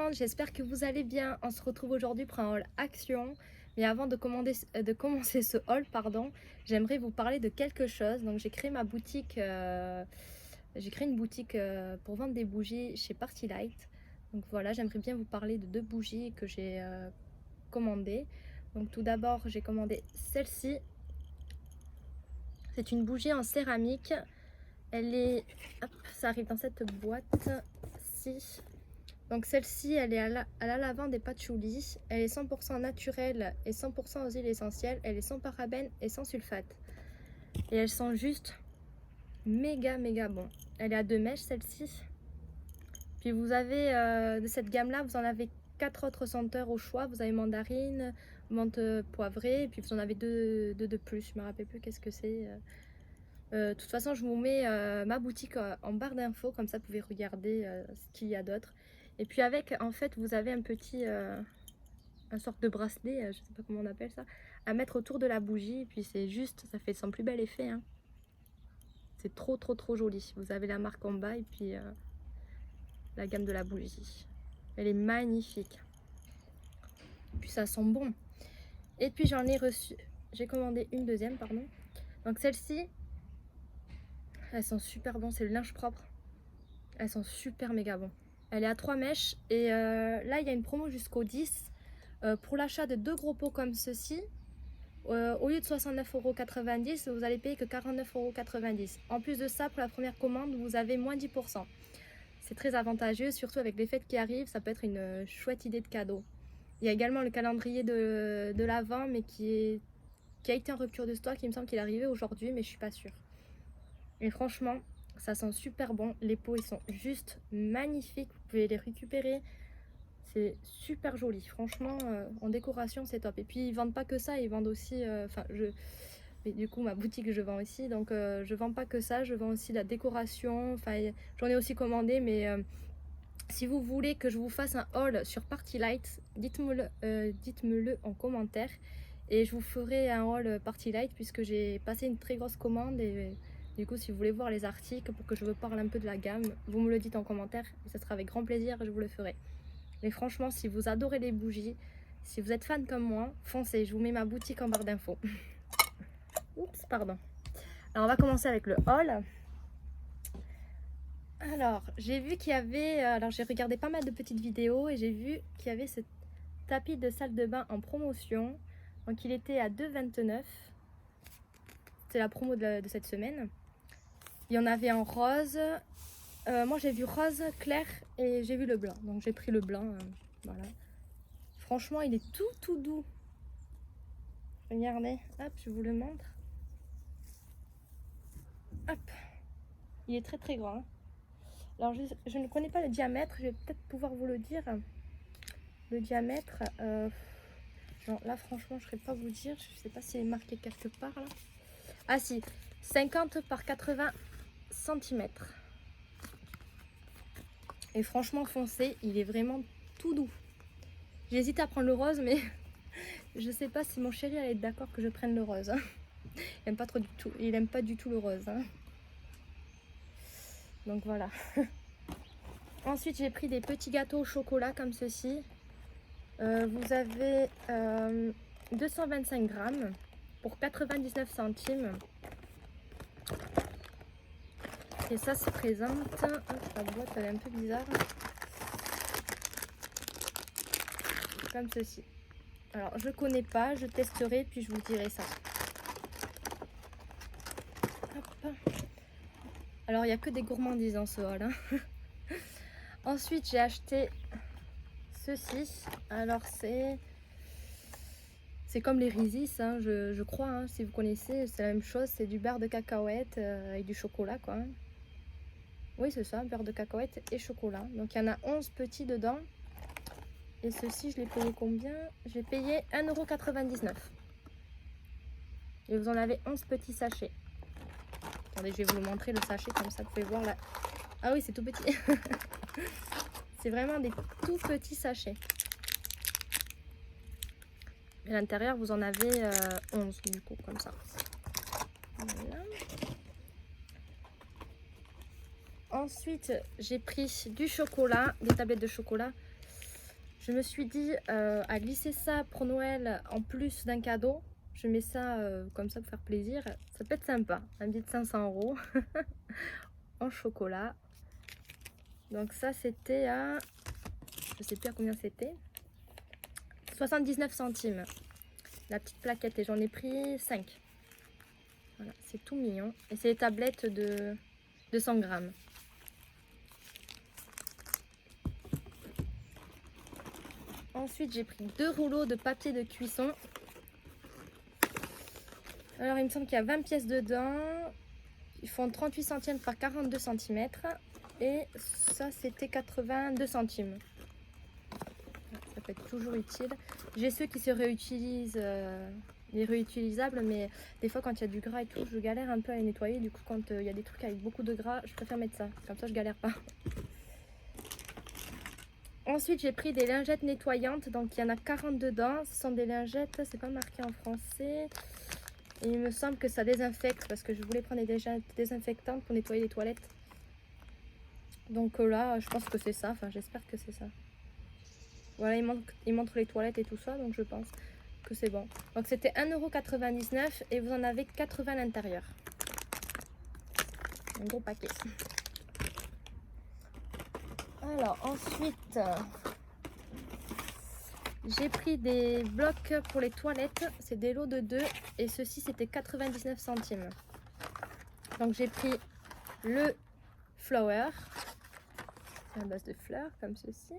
monde, j'espère que vous allez bien. On se retrouve aujourd'hui pour un haul action. Mais avant de commencer ce haul, pardon, j'aimerais vous parler de quelque chose. Donc j'ai créé ma boutique, j'ai créé une boutique pour vendre des bougies chez Party Light. Donc voilà, j'aimerais bien vous parler de deux bougies que j'ai commandées. Donc tout d'abord, j'ai commandé celle-ci. C'est une bougie en céramique. Elle est, hop, ça arrive dans cette boîte-ci. Donc celle-ci, elle est à la lavande et patchouli. Elle est 100% naturelle et 100% aux huiles essentielles. Elle est sans parabènes et sans sulfate. Et elles sont juste méga bon. Elle est à 2 mèches celle-ci. Puis vous avez de cette gamme-là, vous en avez 4 autres senteurs au choix. Vous avez mandarine, menthe poivrée, et puis vous en avez deux de plus. Je me rappelle plus qu'est-ce que c'est. De toute façon, je vous mets ma boutique en barre d'infos, comme ça vous pouvez regarder ce qu'il y a d'autre. Et puis avec, en fait, vous avez un petit, un sorte de bracelet, je sais pas comment on appelle ça, à mettre autour de la bougie. Et puis c'est juste, ça fait son plus bel effet, hein. C'est trop joli. Vous avez la marque en bas et puis la gamme de la bougie. Elle est magnifique. Et puis ça sent bon. Et puis j'en ai reçu, j'ai commandé une deuxième, pardon. Donc celle-ci, elles sont super bonnes, c'est le linge propre. Elles sont super méga bons. Elle est à 3 mèches et là il y a une promo jusqu'au 10 pour l'achat de 2 gros pots comme ceci. Au lieu de 69,90 €, vous allez payer que 49,90 €. En plus de ça, pour la première commande, vous avez moins 10%. C'est très avantageux, surtout avec les fêtes qui arrivent, ça peut être une chouette idée de cadeau. Il y a également le calendrier de l'Avent, mais qui a été en rupture de stock. Il me semble qu'il est arrivé aujourd'hui, mais je suis pas sûre. Et franchement, ça sent super bon. Les pots, ils sont juste magnifiques. Vous pouvez les récupérer. C'est super joli. Franchement, en décoration, c'est top. Et puis, ils vendent pas que ça. Ils vendent aussi... mais du coup, ma boutique, je vends aussi. Donc, je vends pas que ça. Je vends aussi la décoration. Enfin, j'en ai aussi commandé. Mais si vous voulez que je vous fasse un haul sur Party Light, dites-me-le en commentaire. Et je vous ferai un haul Party Light puisque j'ai passé une très grosse commande. Et du coup, si vous voulez voir les articles pour que je vous parle un peu de la gamme, vous me le dites en commentaire. Et ça sera avec grand plaisir, je vous le ferai. Mais franchement, si vous adorez les bougies, si vous êtes fan comme moi, foncez. Je vous mets ma boutique en barre d'infos. Oups, pardon. Alors, on va commencer avec le haul. Alors, j'ai vu qu'il y avait... alors, j'ai regardé pas mal de petites vidéos et j'ai vu qu'il y avait ce tapis de salle de bain en promotion. Donc, il était à 2,29 €. C'est la promo de cette semaine. Il y en avait en rose. Moi, j'ai vu rose clair et j'ai vu le blanc. Donc, j'ai pris le blanc. Voilà. Franchement, il est tout doux. Regardez. Hop, je vous le montre. Hop. Il est très grand. Alors, je ne connais pas le diamètre. Je vais peut-être pouvoir vous le dire. Le diamètre. Non, là, franchement, je ne saurais pas vous dire. Je ne sais pas si c'est marqué quelque part là. Ah si, 50 par 80 cm. Et franchement, foncé, il est vraiment tout doux. J'hésite à prendre le rose, mais je sais pas si mon chéri allait être d'accord que je prenne le rose. Hein. Il aime pas trop du tout. Il aime pas du tout le rose. Hein. Donc voilà. Ensuite, j'ai pris des petits gâteaux au chocolat comme ceci. Vous avez 225 grammes pour 99 centimes. Et ça se présente. La boîte elle est un peu bizarre. Comme ceci. Alors je connais pas, je testerai puis je vous dirai ça. Hop. Alors il n'y a que des gourmandises dans ce haul. Hein. Ensuite j'ai acheté ceci. Alors c'est comme les Rizis, hein, je crois, hein, si vous connaissez, c'est la même chose, c'est du beurre de cacahuète et du chocolat quoi. Oui c'est ça, beurre de cacahuète et chocolat. Donc il y en a 11 petits dedans. Et ceci, je l'ai payé combien? J'ai payé 1,99 €. Et vous en avez 11 petits sachets. Attendez, je vais vous le montrer le sachet, comme ça vous pouvez voir là. Ah oui, c'est tout petit. C'est vraiment des tout petits sachets. Et à l'intérieur, vous en avez 11 du coup, comme ça. Voilà. Ensuite, j'ai pris du chocolat, des tablettes de chocolat. Je me suis dit à glisser ça pour Noël en plus d'un cadeau. Je mets ça comme ça pour faire plaisir. Ça peut être sympa. Un billet de 500 € en chocolat. Donc ça c'était à... Je sais plus à combien c'était. 79 centimes. La petite plaquette. Et j'en ai pris 5. Voilà, c'est tout mignon. Et c'est des tablettes de 200 grammes. Ensuite, j'ai pris 2 rouleaux de papier de cuisson. Alors, il me semble qu'il y a 20 pièces dedans. Ils font 38 centimes par 42 cm. Et ça, c'était 82 centimes. Ça peut être toujours utile. J'ai ceux qui se réutilisent, les réutilisables, mais des fois, quand il y a du gras et tout, je galère un peu à les nettoyer. Du coup, quand il y a des trucs avec beaucoup de gras, je préfère mettre ça. Comme ça, je galère pas. Ensuite, j'ai pris des lingettes nettoyantes. Donc, il y en a 40 dedans. Ce sont des lingettes, c'est pas marqué en français. Et il me semble que ça désinfecte parce que je voulais prendre des lingettes désinfectantes pour nettoyer les toilettes. Donc là, je pense que c'est ça. Enfin, j'espère que c'est ça. Voilà, il montre les toilettes et tout ça. Donc, je pense que c'est bon. Donc, c'était 1,99 € et vous en avez 80 à l'intérieur. Un gros paquet. Alors, ensuite... j'ai pris des blocs pour les toilettes, c'est des lots de 2 et ceci c'était 99 centimes. Donc j'ai pris le flower, à base de fleurs comme ceci.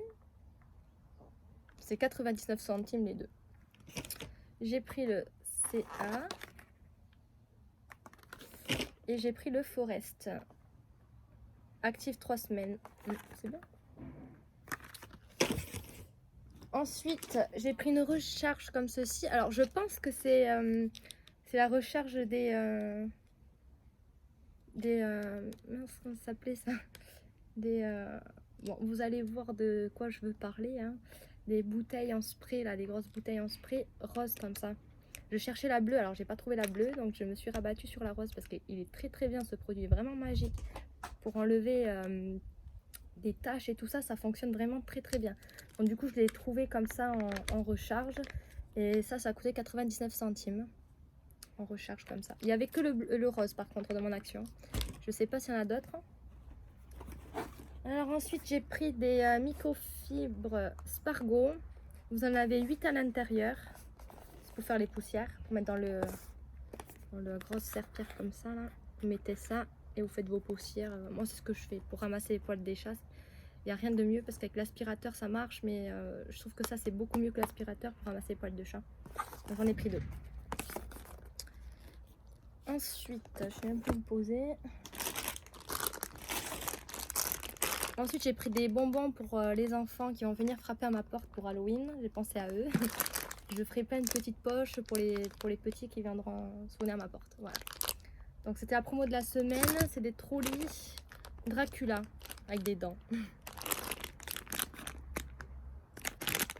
C'est 99 centimes les deux. J'ai pris le CA et j'ai pris le Forest. Actif 3 semaines. C'est bien. Ensuite, j'ai pris une recharge comme ceci. Alors, je pense que c'est la recharge des mince, comment ça s'appelait ça? Bon, vous allez voir de quoi je veux parler. Hein. Des bouteilles en spray, là, des grosses bouteilles en spray rose comme ça. Je cherchais la bleue, alors j'ai pas trouvé la bleue, donc je me suis rabattue sur la rose parce qu'il est très très bien ce produit, vraiment magique pour enlever des taches et tout ça, ça fonctionne vraiment très très bien. Donc du coup je l'ai trouvé comme ça en recharge et ça coûtait 99 centimes en recharge comme ça. Il n'y avait que le rose par contre dans mon action. Je sais pas s'il y en a d'autres. Alors ensuite j'ai pris des microfibres Spargo. Vous en avez 8 à l'intérieur. C'est pour faire les poussières, pour mettre dans le grosse serpillère comme ça là. Vous mettez ça et vous faites vos poussières. Moi c'est ce que je fais pour ramasser les poils des chats. Il n'y a rien de mieux parce qu'avec l'aspirateur ça marche, mais je trouve que ça c'est beaucoup mieux que l'aspirateur pour ramasser les poils de chat. Donc j'en ai pris 2. Ensuite, je vais un peu me poser. Ensuite j'ai pris des bonbons pour les enfants qui vont venir frapper à ma porte pour Halloween. J'ai pensé à eux. Je ferai plein de petites poches pour les petits qui viendront sonner à ma porte. Voilà. Donc c'était la promo de la semaine. C'est des trolleys Dracula avec des dents.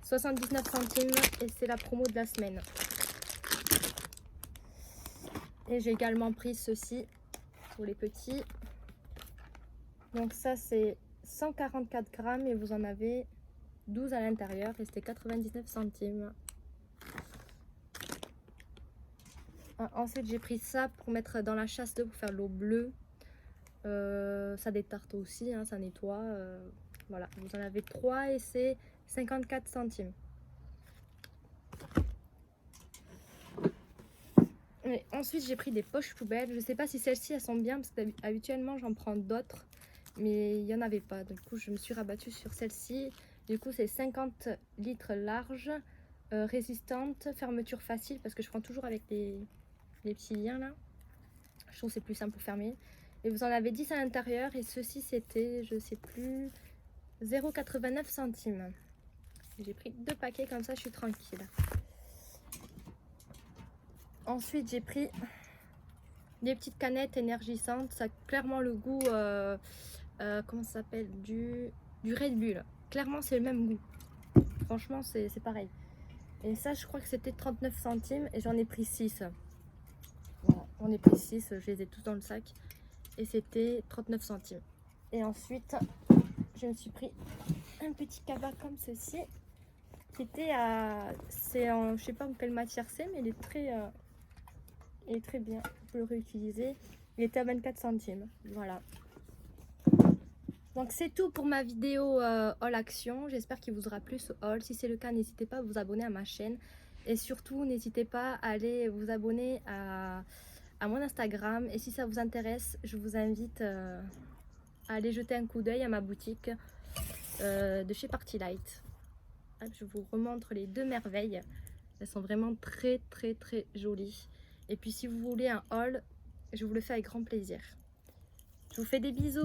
79 centimes et c'est la promo de la semaine. Et j'ai également pris ceci pour les petits. Donc ça c'est 144 grammes et vous en avez 12 à l'intérieur et c'était 99 centimes. Ensuite j'ai pris ça pour mettre dans la chasse d'eau pour faire l'eau bleue. Ça détarte aussi, hein, ça nettoie. Voilà, vous en avez 3 et c'est 54 centimes. Et ensuite j'ai pris des poches poubelles. Je sais pas si celles-ci elles sont bien parce qu'habituellement j'en prends d'autres. Mais il n'y en avait pas. Du coup je me suis rabattue sur celle-ci. Du coup c'est 50 litres large, résistante, fermeture facile. Parce que je prends toujours avec les petits liens là. Je trouve que c'est plus simple pour fermer. Et vous en avez 10 à l'intérieur. Et ceci c'était, je sais plus, 0,89 centimes. J'ai pris 2 paquets comme ça, je suis tranquille. Ensuite, j'ai pris des petites canettes énergisantes. Ça a clairement le goût, comment ça s'appelle, du Red Bull. Clairement, c'est le même goût. Franchement, c'est pareil. Et ça, je crois que c'était 39 centimes et j'en ai pris 6. Voilà, j'en ai pris 6, je les ai tous dans le sac. Et c'était 39 centimes. Et ensuite, je me suis pris un petit cabas comme ceci. qui était à... C'est en... Je sais pas quelle matière c'est, mais il est très bien. On peut le réutiliser. Il était à 24 centimes. Voilà. Donc c'est tout pour ma vidéo haul action. J'espère qu'il vous aura plu ce haul. Si c'est le cas, n'hésitez pas à vous abonner à ma chaîne. Et surtout, n'hésitez pas à aller vous abonner à mon Instagram. Et si ça vous intéresse, je vous invite à aller jeter un coup d'œil à ma boutique de chez Party Light. Je vous remontre les deux merveilles. Elles sont vraiment très jolies. Et puis si vous voulez un haul, je vous le fais avec grand plaisir. Je vous fais des bisous.